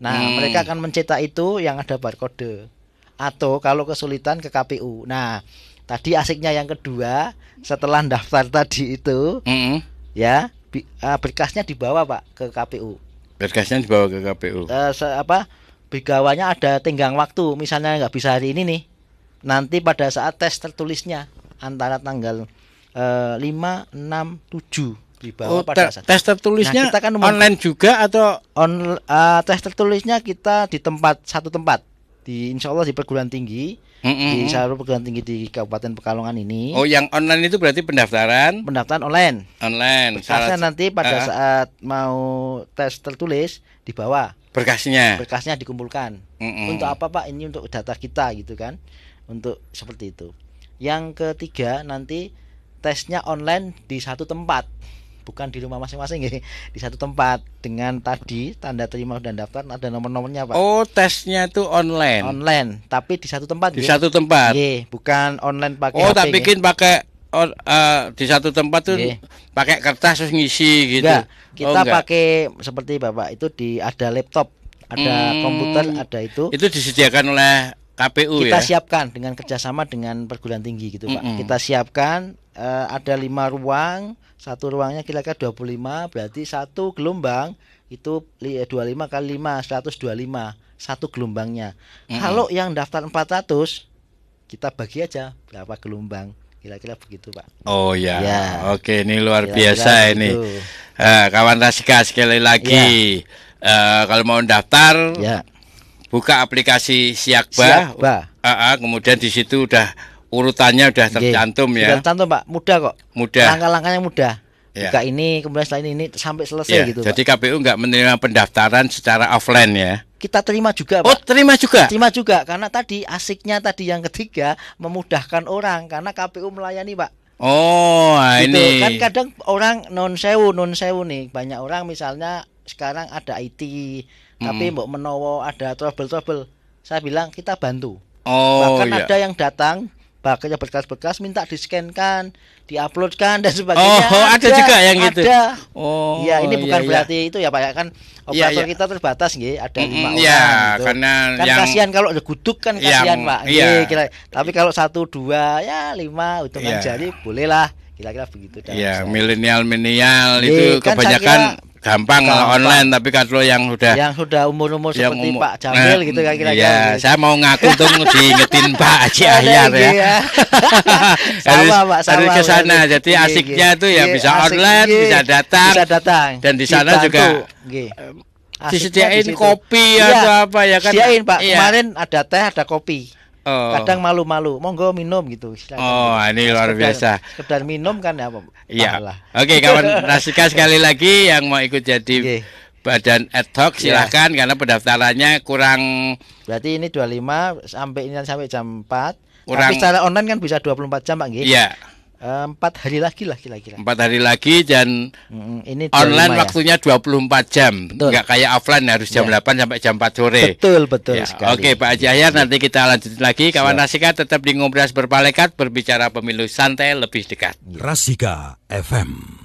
[SPEAKER 2] Nah, mereka akan mencetak itu yang ada barcode. Atau kalau kesulitan ke KPU. Nah, tadi asiknya yang kedua, setelah daftar tadi itu, ya berkasnya dibawa Pak ke KPU.
[SPEAKER 1] Berkasnya dibawa ke KPU.
[SPEAKER 2] Bigawanya ada tenggang waktu. Misalnya nggak bisa hari ini nih, nanti pada saat tes tertulisnya antara tanggal 5, 6, 7 dibawa pada saat
[SPEAKER 1] tes tertulisnya. Nah, kita kan online juga atau
[SPEAKER 2] tes tertulisnya kita di satu tempat di insya Allah di perguruan tinggi di salah satu perguruan tinggi di Kabupaten Pekalongan ini.
[SPEAKER 1] Oh, yang online itu berarti pendaftaran
[SPEAKER 2] online. Berkasnya nanti pada saat mau tes tertulis dibawa berkasnya dikumpulkan. Untuk apa Pak? Ini untuk data kita gitu kan, untuk seperti itu. Yang ketiga nanti tesnya online di satu tempat, bukan di rumah masing-masing ya, di satu tempat dengan tadi tanda terima dan daftar ada nomor-nomornya Pak.
[SPEAKER 1] Oh, tesnya itu online
[SPEAKER 2] tapi di satu tempat.
[SPEAKER 1] Di satu tempat.
[SPEAKER 2] Bukan online pakai.
[SPEAKER 1] Oh, tak bikin pakai di satu tempat tuh pakai kertas terus ngisi gitu.
[SPEAKER 2] Enggak, kita pakai seperti Bapak itu ada laptop, ada komputer, ada itu.
[SPEAKER 1] Itu disediakan oleh KPU
[SPEAKER 2] kita siapkan dengan kerjasama dengan perguruan tinggi gitu Pak. Kita siapkan ada 5 ruang. Satu ruangnya kira-kira 25, berarti satu gelombang itu 25 kali 5 125 satu gelombangnya. Kalau yang daftar 400 kita bagi aja berapa gelombang, kira-kira begitu Pak.
[SPEAKER 1] Oh ya. Oke, ini luar biasa ini. Kawan Rasika sekali lagi kalau mau daftar buka aplikasi Siakba. Kemudian di situ udah urutannya udah tercantum ya.
[SPEAKER 2] Tercantum Pak, mudah kok.
[SPEAKER 1] Mudah.
[SPEAKER 2] Langkah-langkahnya mudah. Buka ini, kemudian setelah ini sampai selesai gitu.
[SPEAKER 1] Jadi Pak, KPU nggak menerima pendaftaran secara offline ya?
[SPEAKER 2] Kita terima juga Pak.
[SPEAKER 1] Oh, terima juga?
[SPEAKER 2] Terima juga, karena tadi asiknya tadi yang ketiga memudahkan orang, karena KPU melayani Pak.
[SPEAKER 1] Oh, gitu. Ini.
[SPEAKER 2] Kan kadang orang non sewu nih, banyak orang misalnya sekarang ada IT, tapi mbok menowo ada trouble. Saya bilang kita bantu. Bahkan ada yang datang pakainya berkas-berkas minta di-scan-kan, di-upload-kan dan sebagainya.
[SPEAKER 1] Oh, ada juga yang gitu.
[SPEAKER 2] Ada.
[SPEAKER 1] Oh.
[SPEAKER 2] Ya, ini bukan berarti itu ya Pak, kan operator kita terbatas nggih, ada 5 orang gitu.
[SPEAKER 1] Karena
[SPEAKER 2] kan yang kasihan kalau ada guduk kan kasihan Pak. Kira. Tapi kalau 1 2 ya 5 hitungan jari bolehlah. Kira-kira begitu.
[SPEAKER 1] Iya, milenial itu kan kebanyakan gampang online, tapi kalau yang sudah
[SPEAKER 2] umur seperti Pak Jamil gitu kan kira-kira.
[SPEAKER 1] Iya, saya mau ngaku tuh diingetin Pak Haji Ahyar ya. Harus ke sana. Jadi asiknya tuh ya bisa online, bisa datang. Dan di sana juga disediain kopi atau apa ya kan.
[SPEAKER 2] Disediain Pak. Kemarin ada teh, ada kopi. Kadang malu-malu, monggo minum gitu.
[SPEAKER 1] Ini luar biasa.
[SPEAKER 2] Sekedar minum kan ya Pak.
[SPEAKER 1] Iya. Oke, kawan Rasika sekali lagi yang mau ikut jadi badan ad hoc silahkan karena pendaftarannya kurang.
[SPEAKER 2] Berarti ini 25 sampai jam 4. Tapi secara online kan bisa 24 jam Pak nggih.
[SPEAKER 1] Iya.
[SPEAKER 2] 4 hari lagi lah kira-kira.
[SPEAKER 1] 4 hari lagi dan
[SPEAKER 2] ini
[SPEAKER 1] online waktunya 24 jam. Enggak kayak offline harus jam 8 sampai jam 4 sore.
[SPEAKER 2] Betul sekali.
[SPEAKER 1] Oke, Pak Haji Ahyar, nanti kita lanjutin lagi. Kawan Rasika tetap di Ngobras Berpalekat, berbicara pemilu santai lebih dekat.
[SPEAKER 3] Rasika FM.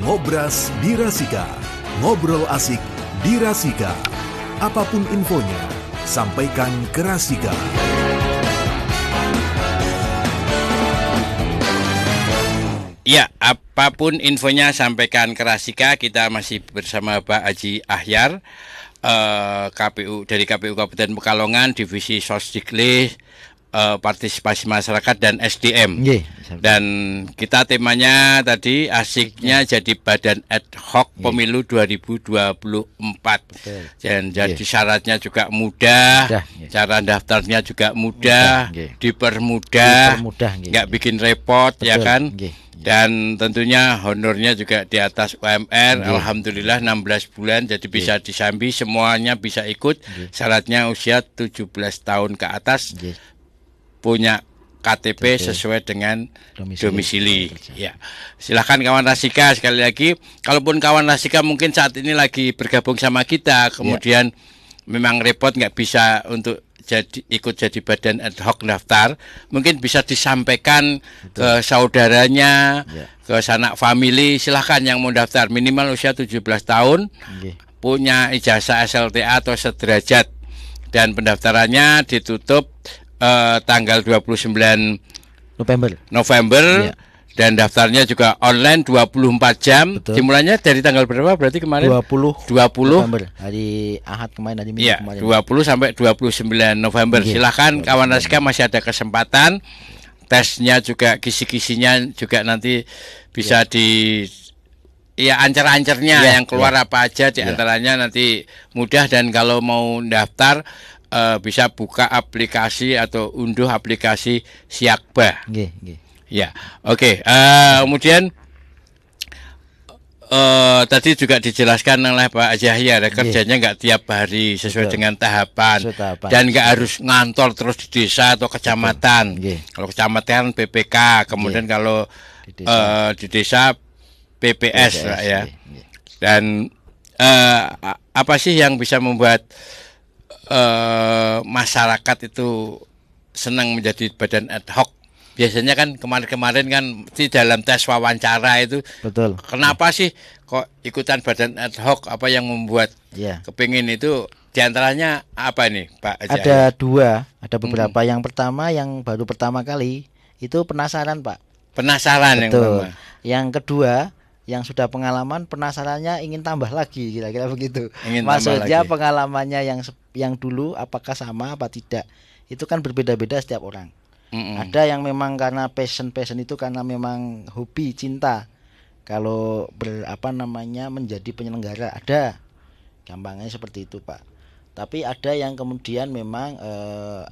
[SPEAKER 3] Ngobras Dirasika. Ngobrol asik Dirasika. Apapun infonya, sampaikan ke Rasika.
[SPEAKER 1] Ya, apapun infonya sampaikan ke Rasika. Kita masih bersama Pak Haji Ahyar, KPU dari KPU Kabupaten Pekalongan, Divisi Sosdiklis, Partisipasi Masyarakat dan SDM. Dan kita temanya tadi asiknya jadi Badan Ad Hoc Pemilu 2024. Dan jadi syaratnya juga mudah, cara daftarnya juga mudah, dipermudah, nggak bikin repot, ya kan? Dan tentunya honornya juga di atas UMR. Alhamdulillah 16 bulan, jadi bisa disambi, semuanya bisa ikut. Syaratnya usia 17 tahun ke atas, punya KTP sesuai dengan domisili. Ya, silahkan kawan Rasika. Sekali lagi, kalaupun kawan Rasika mungkin saat ini lagi bergabung sama kita, kemudian memang repot nggak bisa untuk ikut jadi badan ad hoc daftar, mungkin bisa disampaikan ke saudaranya, ke sanak famili. Silahkan yang mau daftar minimal usia 17 tahun, punya ijazah SLTA atau sederajat, dan pendaftarannya ditutup tanggal 29 November. Dan daftarnya juga online 24 jam. Dimulainya dari tanggal berapa berarti kemarin? 20
[SPEAKER 2] November. Hari Ahad kemarin, hari Minggu kemarin.
[SPEAKER 1] 20 sampai 29 November. Silahkan kawan Rasika, masih ada kesempatan. Tesnya juga, kisi-kisinya juga nanti bisa ancer-ancernya yang keluar apa aja di antaranya nanti mudah. Dan kalau mau daftar bisa buka aplikasi atau unduh aplikasi Siakba. Ya, oke. Kemudian tadi juga dijelaskan oleh Pak Haji Ahyar, kerjanya nggak tiap hari, sesuai dengan tahapan. Dan nggak harus ngantor terus di desa atau kecamatan. Kalau kecamatan PPK, kemudian kalau di desa PPS lah ya. Dan apa sih yang bisa membuat masyarakat itu senang menjadi badan ad hoc? Biasanya kan kemarin-kemarin kan di dalam tes wawancara itu, kenapa sih kok ikutan badan ad hoc? Apa yang membuat kepingin itu? Diantaranya apa nih, Pak Haji?
[SPEAKER 2] Ada dua, ada beberapa. Yang pertama, yang baru pertama kali itu penasaran, Pak.
[SPEAKER 1] Penasaran. Yang pertama.
[SPEAKER 2] Yang kedua, yang sudah pengalaman, penasarannya ingin tambah lagi, kira-kira begitu. Maksudnya pengalamannya yang dulu apakah sama apa tidak? Itu kan berbeda-beda setiap orang. Ada yang memang karena passion itu karena memang hobi, cinta. Kalau menjadi penyelenggara, ada gampangnya seperti itu, Pak. Tapi ada yang kemudian memang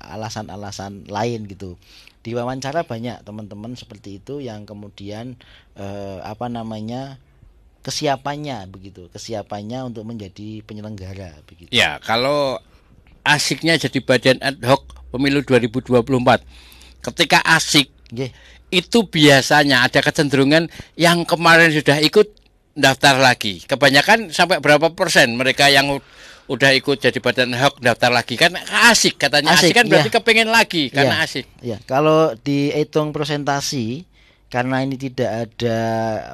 [SPEAKER 2] alasan-alasan lain gitu. Di wawancara banyak teman-teman seperti itu yang kemudian kesiapannya begitu, kesiapannya untuk menjadi penyelenggara begitu.
[SPEAKER 1] Ya, kalau asiknya jadi badan ad hoc pemilu 2024. Ketika asik, itu biasanya ada kecenderungan yang kemarin sudah ikut daftar lagi. Kebanyakan sampai berapa persen mereka yang udah ikut jadi badan ad hoc daftar lagi, kan asik katanya. Asik kan berarti kepengen lagi karena asik.
[SPEAKER 2] Ya, kalau dihitung presentasi, karena ini tidak ada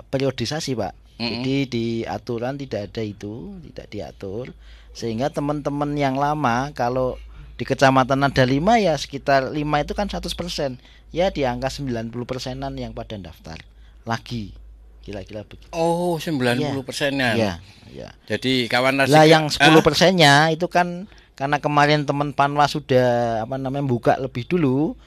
[SPEAKER 2] periodisasi, Pak. Jadi di aturan tidak ada itu, tidak diatur, sehingga teman-teman yang lama kalau di kecamatan ada 5, ya sekitar 5 itu kan 100%. Ya di angka 90%-an yang pada daftar lagi. Kira-kira begitu.
[SPEAKER 1] Oh, 90%-an.
[SPEAKER 2] Ya.
[SPEAKER 1] Jadi kawan Rasika.
[SPEAKER 2] Lah yang 10%-nya itu kan karena kemarin teman Panwas sudah buka lebih dulu,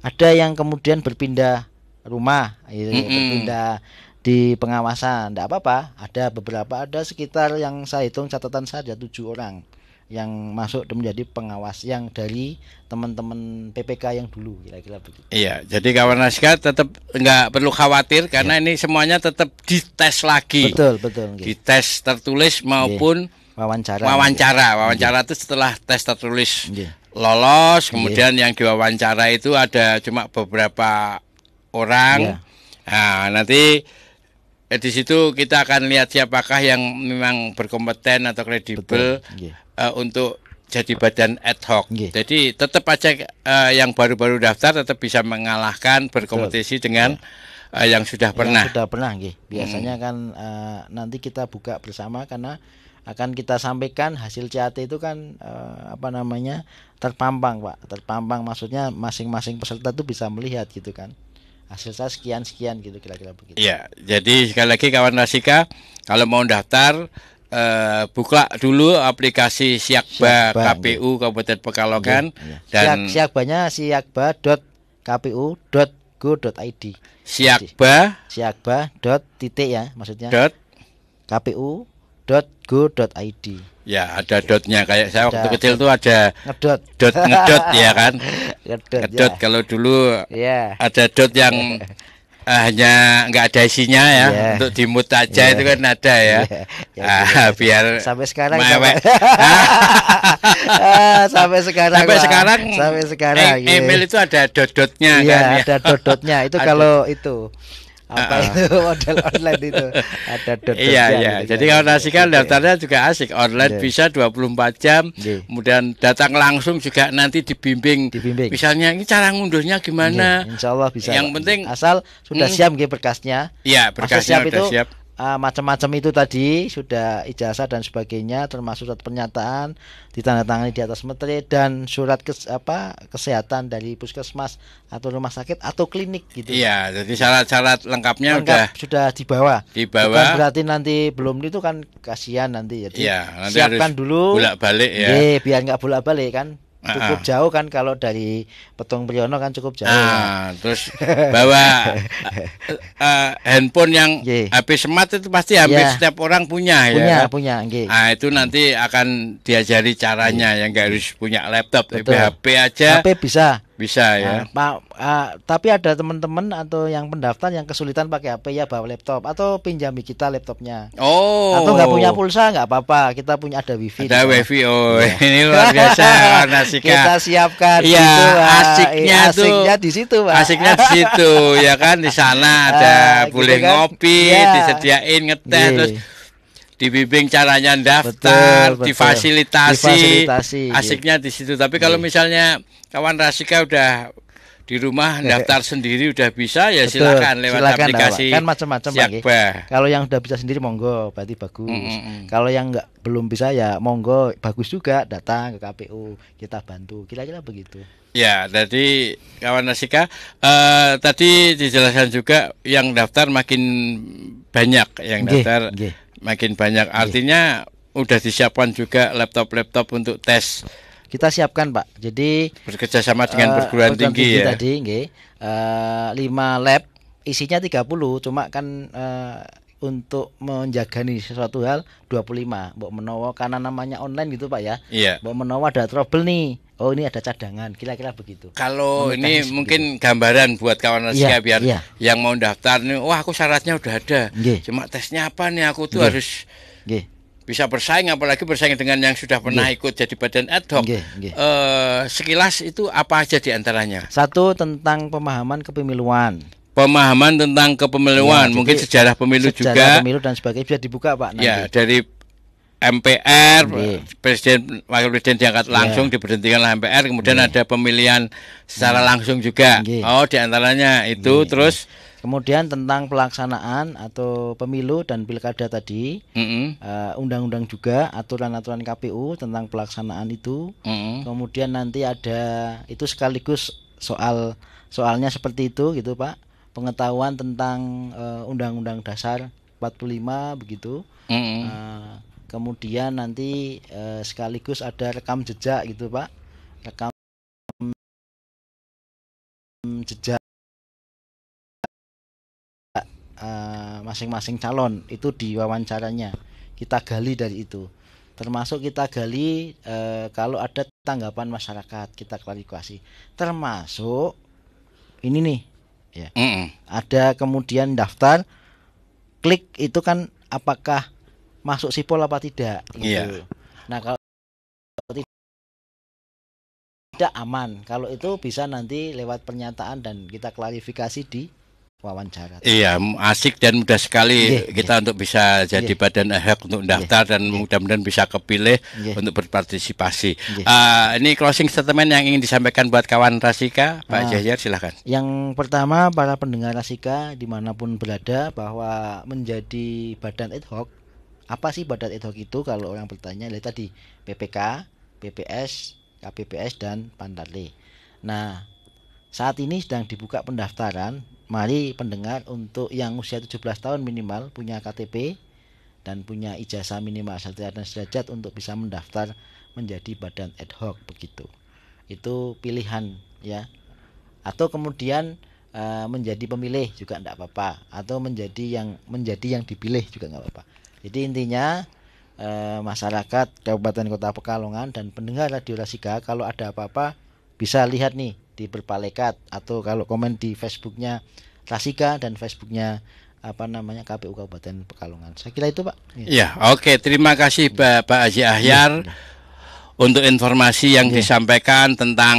[SPEAKER 2] ada yang kemudian berpindah rumah, berpindah di pengawasan. Enggak apa-apa, ada beberapa, ada sekitar yang saya hitung catatan saya ada 7 orang yang masuk menjadi pengawas yang dari teman-teman PPK yang dulu, kira-kira begitu.
[SPEAKER 1] Iya, jadi kawan Rasika tetap nggak perlu khawatir karena ini semuanya tetap dites lagi.
[SPEAKER 2] Betul.
[SPEAKER 1] Dites tertulis maupun wawancara. Wawancara itu setelah tes tertulis lolos, kemudian yang diwawancara itu ada cuma beberapa orang. Nah, nanti di situ kita akan lihat siapakah yang memang berkompeten atau kredibel untuk jadi badan ad hoc. Jadi tetap aja yang baru-baru daftar tetap bisa mengalahkan berkompetisi dengan yang sudah pernah.
[SPEAKER 2] Yang sudah pernah, nggih. Biasanya kan nanti kita buka bersama karena akan kita sampaikan hasil CAT itu kan terpampang, Pak. Terpampang maksudnya masing-masing peserta itu bisa melihat gitu kan. Hasil saya sekian gitu kira-kira begitu.
[SPEAKER 1] Ya, jadi sekali lagi kawan Rasika, kalau mau daftar buka dulu aplikasi Siakba KPU Kabupaten Pekalongan dan
[SPEAKER 2] Siakbanya siakba.kpu.go.id. Siakba titik ya maksudnya. kpu.go.id.
[SPEAKER 1] Ya, ada dotnya kayak saya waktu kecil tuh ada
[SPEAKER 2] ngedot
[SPEAKER 1] ya kan. Ngedot
[SPEAKER 2] ya.
[SPEAKER 1] kalau dulu ada dot yang hanya nggak ada isinya ya, untuk dimut aja itu kan ada ya. Biar
[SPEAKER 2] sampai sekarang sampai sekarang
[SPEAKER 1] email itu ada dot-dotnya
[SPEAKER 2] kan ya. Ada dot-dotnya itu kalau itu itu model online itu ada dot-dotnya.
[SPEAKER 1] Iya. Jadi kalau nasikan daftarnya juga asik, online bisa 24 jam. Kemudian datang langsung juga nanti dibimbing. Misalnya ini cara ngunduhnya gimana?
[SPEAKER 2] Insya Allah bisa.
[SPEAKER 1] Yang penting
[SPEAKER 2] asal sudah siap berkasnya.
[SPEAKER 1] Iya, berkasnya sudah siap.
[SPEAKER 2] Macam-macam itu tadi sudah ijazah dan sebagainya, termasuk surat pernyataan ditandatangani di atas materai dan surat kesehatan dari puskesmas atau rumah sakit atau klinik gitu.
[SPEAKER 1] Iya, jadi syarat-syarat lengkapnya
[SPEAKER 2] sudah dibawa.
[SPEAKER 1] Bukan
[SPEAKER 2] berarti nanti belum itu kan kasihan nanti. Jadi
[SPEAKER 1] nanti
[SPEAKER 2] siapkan dulu.
[SPEAKER 1] Bolak-balik ya.
[SPEAKER 2] Biar nggak bolak-balik kan. Cukup jauh kan kalau dari Petung Priyono kan cukup jauh.
[SPEAKER 1] Terus bawa handphone yang HP smart itu pasti hampir setiap orang punya ya.
[SPEAKER 2] Punya.
[SPEAKER 1] Itu nanti akan diajari caranya yang nggak harus punya laptop, tapi HP aja.
[SPEAKER 2] HP bisa
[SPEAKER 1] ya.
[SPEAKER 2] Tapi ada teman-teman atau yang pendaftar yang kesulitan pakai HP ya bawa laptop atau pinjami kita laptopnya. Atau nggak punya pulsa nggak apa-apa, kita punya ada wifi.
[SPEAKER 1] Ada wifi. Ini luar biasa.
[SPEAKER 2] Kita siapkan.
[SPEAKER 1] Iya, asiknya
[SPEAKER 2] di situ, Pak.
[SPEAKER 1] Asiknya di situ ya kan, di sana ada boleh ngopi, disediain ngeteh terus dibimbing caranya daftar, difasilitasi. Asiknya di situ. Tapi kalau misalnya kawan Rasika udah di rumah daftar sendiri udah bisa ya silakan lewat aplikasi.
[SPEAKER 2] Kan macam-macam
[SPEAKER 1] Siakba.
[SPEAKER 2] Kalau yang udah bisa sendiri monggo, berarti bagus. Kalau yang belum bisa ya monggo, bagus juga datang ke KPU, kita bantu. Kira-kira begitu.
[SPEAKER 1] Ya, jadi kawan Rasika tadi dijelaskan juga yang daftar makin banyak, makin banyak. Artinya udah disiapkan juga laptop-laptop untuk tes.
[SPEAKER 2] Kita siapkan, Pak. Jadi
[SPEAKER 1] bekerja sama dengan perguruan tinggi ya.
[SPEAKER 2] Tadi 5 lab isinya 30, cuma kan untuk menjagani sesuatu hal 25. Mbok menawa karena namanya online gitu, Pak ya.
[SPEAKER 1] Iya.
[SPEAKER 2] Mbok menawa ada trouble nih. Oh, ini ada cadangan. Kira-kira begitu.
[SPEAKER 1] Kalau ini mungkin gambaran buat kawan Rasika biar yang mau daftar nih, wah aku syaratnya udah ada. Cuma tesnya apa nih, aku tuh harus bisa bersaing, apalagi bersaing dengan yang sudah pernah ikut jadi badan ad hoc. Sekilas itu apa aja diantaranya?
[SPEAKER 2] Satu, tentang pemahaman kepemiluan.
[SPEAKER 1] Pemahaman tentang kepemiluan, mungkin sejarah pemilu juga.
[SPEAKER 2] Sejarah pemilu dan sebagainya bisa dibuka, Pak. Nanti.
[SPEAKER 1] Ya, dari MPR, Presiden, Wakil Presiden diangkat langsung, diberhentikan oleh MPR, kemudian ada pemilihan secara langsung juga. Oh, diantaranya itu, terus.
[SPEAKER 2] Kemudian tentang pelaksanaan atau pemilu dan pilkada tadi, undang-undang juga, aturan-aturan KPU tentang pelaksanaan itu. Kemudian nanti ada itu sekaligus soalnya seperti itu gitu, Pak. Pengetahuan tentang Undang-Undang Dasar 45 begitu. Kemudian nanti sekaligus ada rekam jejak gitu, Pak. Rekam jejak masing-masing calon itu diwawancaranya, kita gali dari itu, termasuk kita gali kalau ada tanggapan masyarakat kita klarifikasi, termasuk ini nih ya. Ada kemudian daftar klik itu kan apakah masuk sipol apa tidak gitu. Nah kalau tidak aman, kalau itu bisa nanti lewat pernyataan dan kita klarifikasi di wawancara.
[SPEAKER 1] Iya, asik dan mudah sekali
[SPEAKER 2] Nggih,
[SPEAKER 1] kita untuk bisa jadi
[SPEAKER 2] Nggih.
[SPEAKER 1] badan ad hoc untuk daftar dan
[SPEAKER 2] Nggih.
[SPEAKER 1] mudah-mudahan bisa kepilih
[SPEAKER 2] Nggih.
[SPEAKER 1] untuk berpartisipasi.
[SPEAKER 2] Nggih.
[SPEAKER 1] Ini closing statement yang ingin disampaikan buat kawan Rasika, Pak Jahyar, silahkan.
[SPEAKER 2] Yang pertama, para pendengar Rasika dimanapun berada, bahwa menjadi badan ad hoc, apa sih badan ad hoc itu? Kalau orang bertanya, lihat tadi PPK, PPS, KPPS, dan Pantarlih. Nah, saat ini sedang dibuka pendaftaran. Mari pendengar, untuk yang usia 17 tahun minimal, punya KTP dan punya ijazah minimal sarjana dan sederajat untuk bisa mendaftar menjadi badan ad hoc begitu. Itu pilihan ya. Atau kemudian menjadi pemilih juga tidak apa-apa, atau menjadi yang dipilih juga nggak apa-apa. Jadi intinya masyarakat Kabupaten Kota Pekalongan dan pendengar Radio Rasika, kalau ada apa-apa bisa lihat nih di Berpalekat, atau kalau komen di Facebooknya Rasika dan Facebooknya KPU Kabupaten Pekalongan. Saya kira itu, Pak.
[SPEAKER 1] Ya, oke. Terima kasih Pak Haji Ahyar untuk informasi yang disampaikan tentang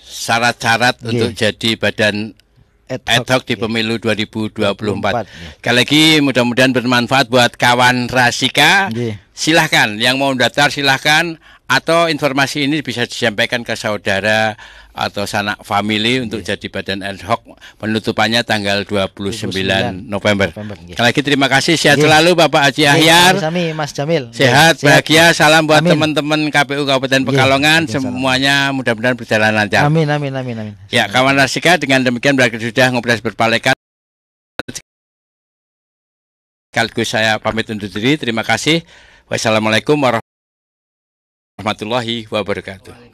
[SPEAKER 1] syarat-syarat untuk jadi badan ad hoc di pemilu 2024. Sekali lagi mudah-mudahan bermanfaat buat kawan Rasika. Silahkan, yang mau daftar silahkan, atau informasi ini bisa disampaikan ke saudara atau sanak famili untuk jadi badan ad hoc. Penutupannya tanggal 29 November. Sekali lagi terima kasih, sehat selalu Bapak Haji Ahyar.
[SPEAKER 2] Mas Jamil.
[SPEAKER 1] Sehat, bahagia, salam buat teman-teman KPU Kabupaten Pekalongan. Semuanya mudah-mudahan berjalan lancar.
[SPEAKER 2] Amin.
[SPEAKER 1] Ya, kawan Rasika, dengan demikian berakhir sudah Ngobras Berpalekat. Sekaligus saya pamit undur diri. Terima kasih. Wassalamualaikum warahmatullahi wabarakatuh.